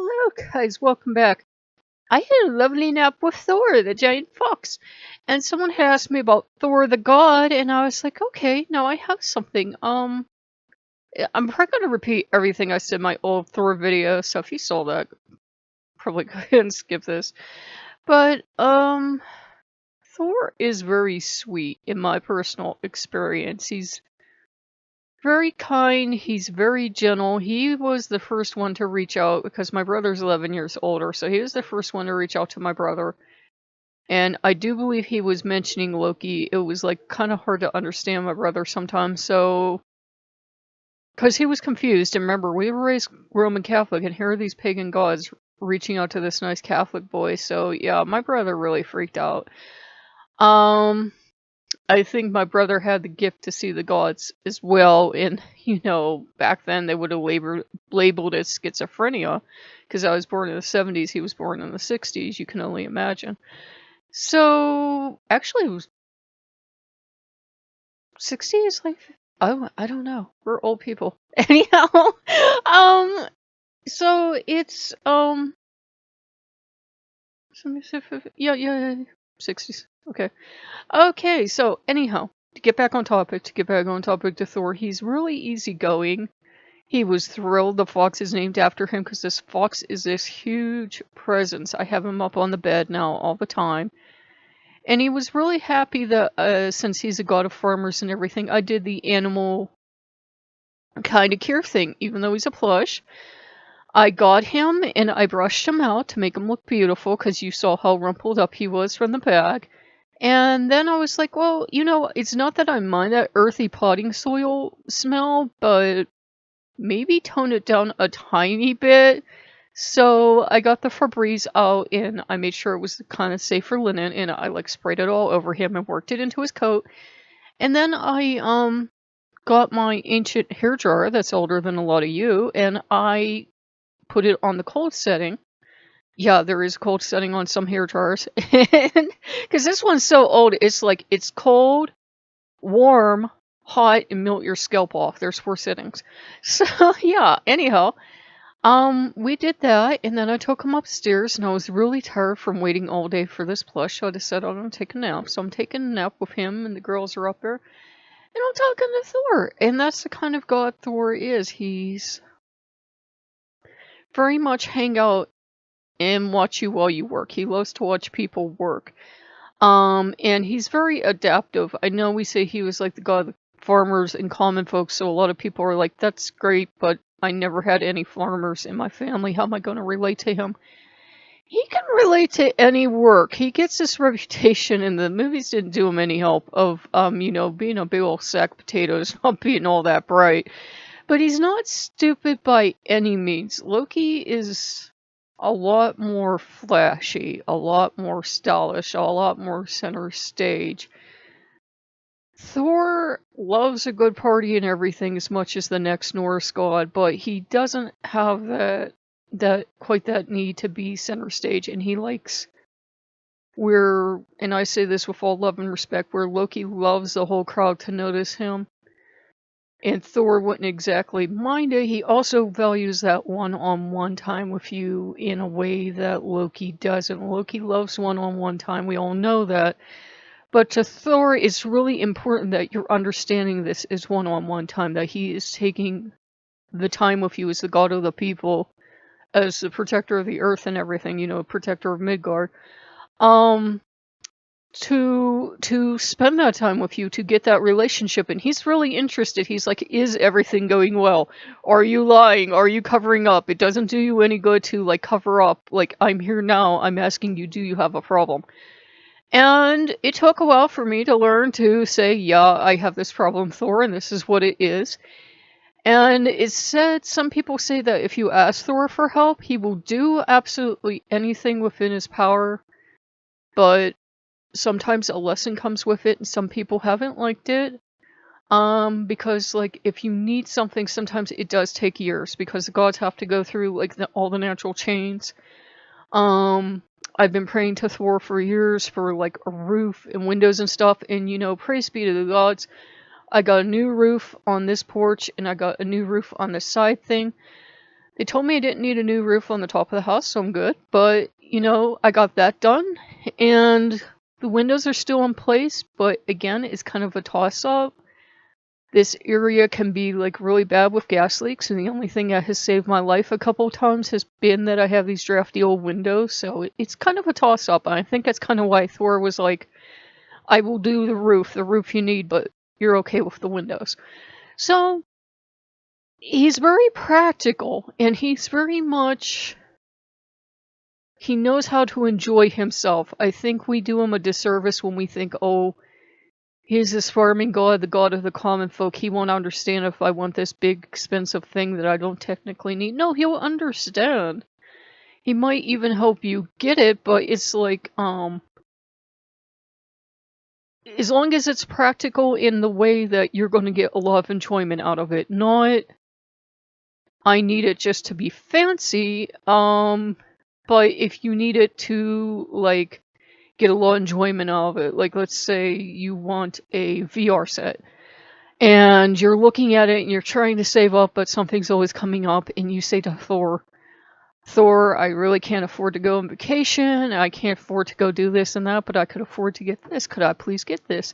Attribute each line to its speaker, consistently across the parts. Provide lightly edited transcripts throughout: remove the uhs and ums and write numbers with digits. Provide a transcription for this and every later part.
Speaker 1: Hello, guys. Welcome back. I had a lovely nap with Thor, the giant fox, and someone had asked me about Thor the god, and I was like, okay, now I have something. I'm probably gonna repeat everything I said in my old Thor video, so if you saw that, probably go ahead and skip this. But Thor is very sweet in my personal experience. He's very kind, he's very gentle. He was the first one to reach out because my brother's 11 years older, so he was the first one to reach out to my brother. And I do believe he was mentioning Loki. It was like kind of hard to understand my brother sometimes, so because he was confused. And remember, we were raised Roman Catholic, and here are these pagan gods reaching out to this nice Catholic boy. So yeah, my brother really freaked out. I think my brother had the gift to see the gods as well, and back then they would have labeled it schizophrenia, because I was born in the 70s, he was born in the 60s, you can only imagine. So, actually it was 60s, like, oh, I don't know, we're old people. Anyhow, so it's, yeah, 60s, okay. Okay, so anyhow, to get back on topic, to Thor, he's really easygoing. He was thrilled the fox is named after him because this fox is this huge presence. I have him up on the bed now all the time. And he was really happy that since he's a god of farmers and everything, I did the animal kind of care thing, even though he's a plush. I got him and I brushed him out to make him look beautiful because you saw how rumpled up he was from the bag. And then I was like, well, it's not that I mind that earthy potting soil smell, but maybe tone it down a tiny bit. So I got the Febreze out and I made sure it was kind of safe for linen, and I sprayed it all over him and worked it into his coat. And then I got my ancient hair dryer that's older than a lot of you, and I put it on the cold setting. Yeah, there is cold setting on some hair dryers. Because this one's so old, it's cold, warm, hot, and melt your scalp off. There's 4 settings. So, yeah, anyhow, we did that, and then I took him upstairs, and I was really tired from waiting all day for this plush, so I decided I'm going to take a nap. So I'm taking a nap with him, and the girls are up there, and I'm talking to Thor. And that's the kind of god Thor is. He's very much hang out and watch you while you work. He loves to watch people work. And he's very adaptive. I know we say he was like the god of farmers and common folks, so a lot of people are like, that's great, but I never had any farmers in my family. How am I going to relate to him? He can relate to any work. He gets this reputation, and the movies didn't do him any help, of, being a big old sack of potatoes, not being all that bright. But he's not stupid by any means. Loki is a lot more flashy, a lot more stylish, a lot more center stage. Thor loves a good party and everything as much as the next Norse god, but he doesn't have that need to be center stage, and he likes and I say this with all love and respect, where Loki loves the whole crowd to notice him. And Thor wouldn't exactly mind it. He also values that one-on-one time with you in a way that Loki doesn't. Loki loves one-on-one time. We all know that. But to Thor, it's really important that you're understanding this is one-on-one time, that he is taking the time with you as the god of the people, as the protector of the earth and everything, protector of Midgard. To spend that time with you, to get that relationship, and he's really interested. He's like, is everything going well? Are you lying? Are you covering up? It doesn't do you any good to cover up. I'm here now, I'm asking you, do you have a problem? And it took a while for me to learn to say, yeah, I have this problem, Thor, and this is what it is. And it's said, some people say that if you ask Thor for help, he will do absolutely anything within his power, but sometimes a lesson comes with it, and some people haven't liked it. Because, if you need something, sometimes it does take years, because the gods have to go through, all the natural chains. I've been praying to Thor for years for, a roof and windows and stuff, and, praise be to the gods, I got a new roof on this porch, and I got a new roof on the side thing. They told me I didn't need a new roof on the top of the house, so I'm good. But, I got that done. And the windows are still in place, but again, it's kind of a toss-up. This area can be like really bad with gas leaks, and the only thing that has saved my life a couple of times has been that I have these drafty old windows, so it's kind of a toss-up. And I think that's kind of why Thor was like, I will do the roof you need, but you're okay with the windows. So he's very practical, and he's very much, he knows how to enjoy himself. I think we do him a disservice when we think, oh, he's this farming god, the god of the common folk. He won't understand if I want this big, expensive thing that I don't technically need. No, he'll understand. He might even help you get it, but it's like, as long as it's practical in the way that you're going to get a lot of enjoyment out of it. Not, I need it just to be fancy, but if you need it to, like, get a lot of enjoyment out of it. Like, let's say you want a VR set, and you're looking at it, and you're trying to save up, but something's always coming up, and you say to Thor, I really can't afford to go on vacation, I can't afford to go do this and that, but I could afford to get this. Could I please get this?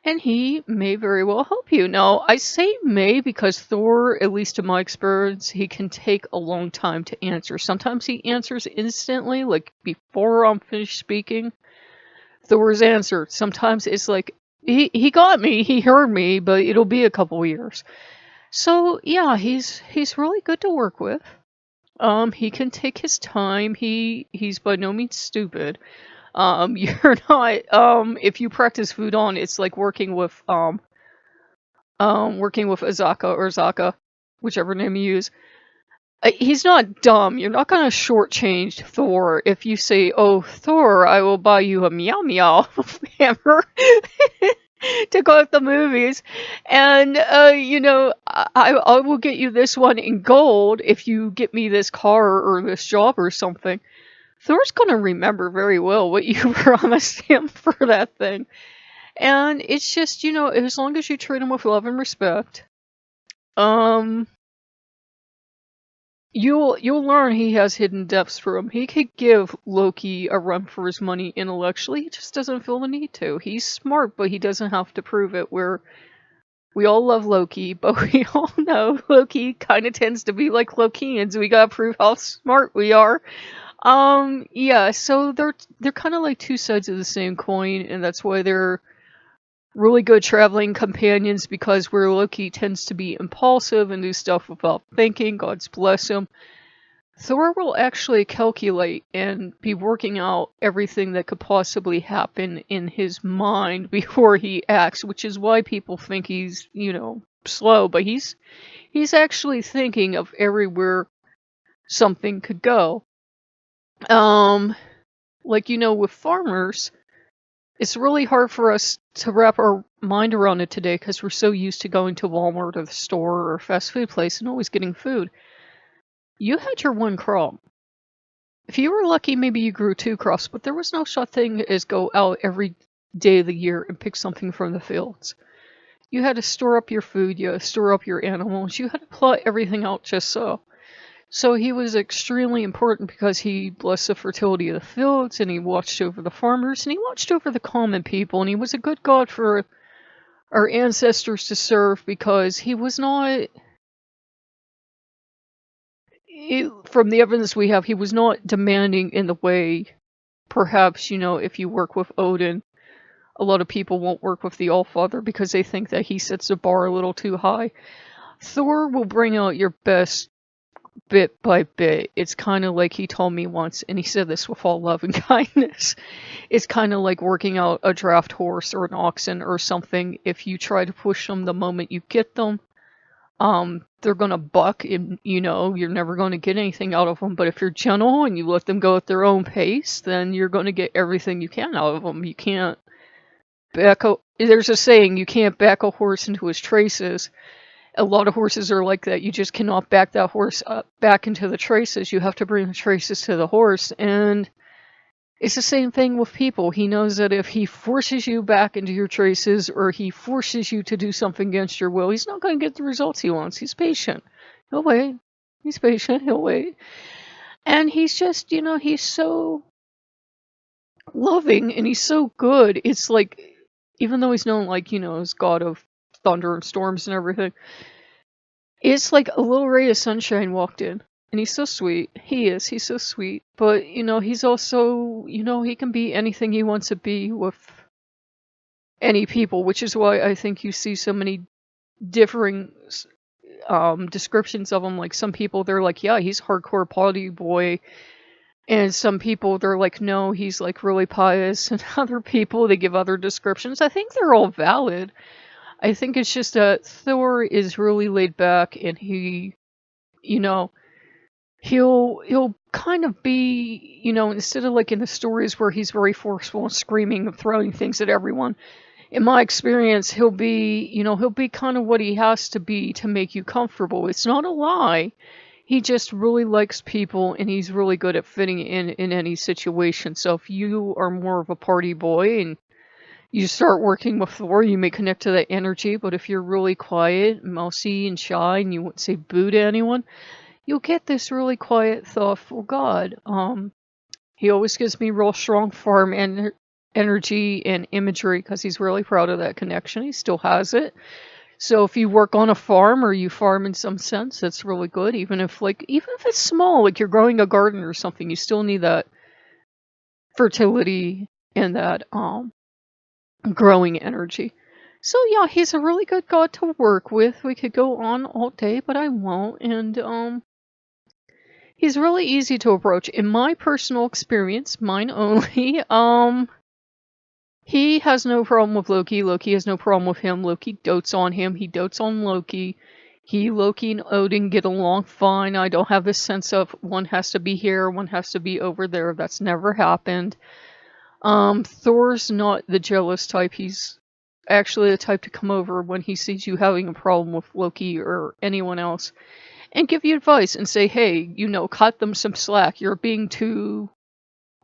Speaker 1: And he may very well help you. Now, I say may because Thor, at least in my experience, he can take a long time to answer. Sometimes he answers instantly, like before I'm finished speaking. Thor's answered. Sometimes it's like, he got me, he heard me, but it'll be a couple years. So yeah, he's really good to work with. He can take his time. He's by no means stupid. You're not, if you practice Fudon, it's like working with Azaka or Zaka, whichever name you use. He's not dumb. You're not gonna shortchange Thor if you say, "Oh, Thor, I will buy you a meow meow hammer to go at the movies," and I will get you this one in gold if you get me this car or this job or something. Thor's gonna remember very well what you promised him for that thing, and it's just, as long as you treat him with love and respect, You'll learn he has hidden depths for him. He could give Loki a run for his money intellectually. He just doesn't feel the need to. He's smart, but he doesn't have to prove it. We all love Loki, but we all know Loki kind of tends to be like Lokeans. We gotta prove how smart we are. Yeah. So they're kind of like two sides of the same coin, and that's why they're really good traveling companions, because where Loki tends to be impulsive and do stuff without thinking, God's bless him, Thor will actually calculate and be working out everything that could possibly happen in his mind before he acts, which is why people think he's, slow, but he's actually thinking of everywhere something could go. With farmers, it's really hard for us to wrap our mind around it today because we're so used to going to Walmart or the store or a fast food place and always getting food. You had your one crop. If you were lucky, maybe you grew 2 crops, but there was no such thing as go out every day of the year and pick something from the fields. You had to store up your food, you had to store up your animals, you had to plot everything out just so. So he was extremely important because he blessed the fertility of the fields, and he watched over the farmers, and he watched over the common people, and he was a good god for our ancestors to serve because he was not, from the evidence we have, he was not demanding in the way, perhaps, if you work with Odin, a lot of people won't work with the Allfather because they think that he sets the bar a little too high. Thor will bring out your best bit by bit. It's kind of like he told me once, and he said this with all love and kindness, it's kind of like working out a draft horse or an oxen or something. If you try to push them the moment you get them, they're gonna buck, and you're never going to get anything out of them. But if you're gentle and you let them go at their own pace, then you're going to get everything you can out of them. You can't there's a saying, you can't back a horse into his traces. A lot of horses are like that. You just cannot back that horse back into the traces. You have to bring the traces to the horse. And it's the same thing with people. He knows that if he forces you back into your traces, or he forces you to do something against your will, he's not going to get the results he wants. He's patient. He'll wait. He's patient. He'll wait. And he's just, he's so loving and he's so good. It's like, even though he's known like, as god of thunder and storms and everything, it's like a little ray of sunshine walked in. And he's so sweet. He is. He's so sweet. But, he's also, he can be anything he wants to be with any people, which is why I think you see so many differing descriptions of him. Like some people, they're like, yeah, he's hardcore party boy. And some people, they're like, no, he's like really pious. And other people, they give other descriptions. I think they're all valid. I think it's just that Thor is really laid back and he, he'll kind of be, instead of like in the stories where he's very forceful and screaming and throwing things at everyone, in my experience, he'll be kind of what he has to be to make you comfortable. It's not a lie. He just really likes people and he's really good at fitting in any situation. So if you are more of a party boy and you start working with Thor, you may connect to that energy. But if you're really quiet, mousy, and shy, and you won't say boo to anyone, you'll get this really quiet, thoughtful god. He always gives me real strong farm energy and imagery because he's really proud of that connection. He still has it. So if you work on a farm or you farm in some sense, that's really good. Even if it's small, like you're growing a garden or something, you still need that fertility and that growing energy. So yeah, he's a really good god to work with. We could go on all day, but I won't. And he's really easy to approach. In my personal experience, mine only, he has no problem with Loki. Loki has no problem with him. Loki dotes on him. He dotes on Loki. Loki, and Odin get along fine. I don't have this sense of one has to be here, one has to be over there. That's never happened. Thor's not the jealous type. He's actually the type to come over when he sees you having a problem with Loki or anyone else and give you advice and say, hey, cut them some slack. You're being too,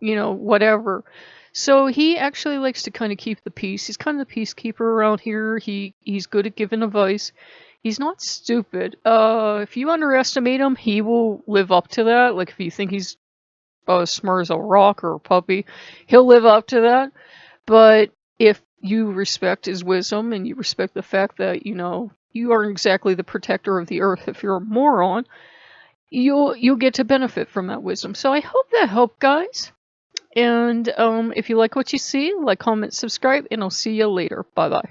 Speaker 1: whatever. So he actually likes to kind of keep the peace. He's kind of the peacekeeper around here. He's good at giving advice. He's not stupid. If you underestimate him, he will live up to that. Like if you think he's smart as a rock or a puppy, he'll live up to that. But if you respect his wisdom and you respect the fact that, you aren't exactly the protector of the earth if you're a moron, you'll get to benefit from that wisdom. So I hope that helped, guys. And if you like what you see, like, comment, subscribe, and I'll see you later. Bye-bye.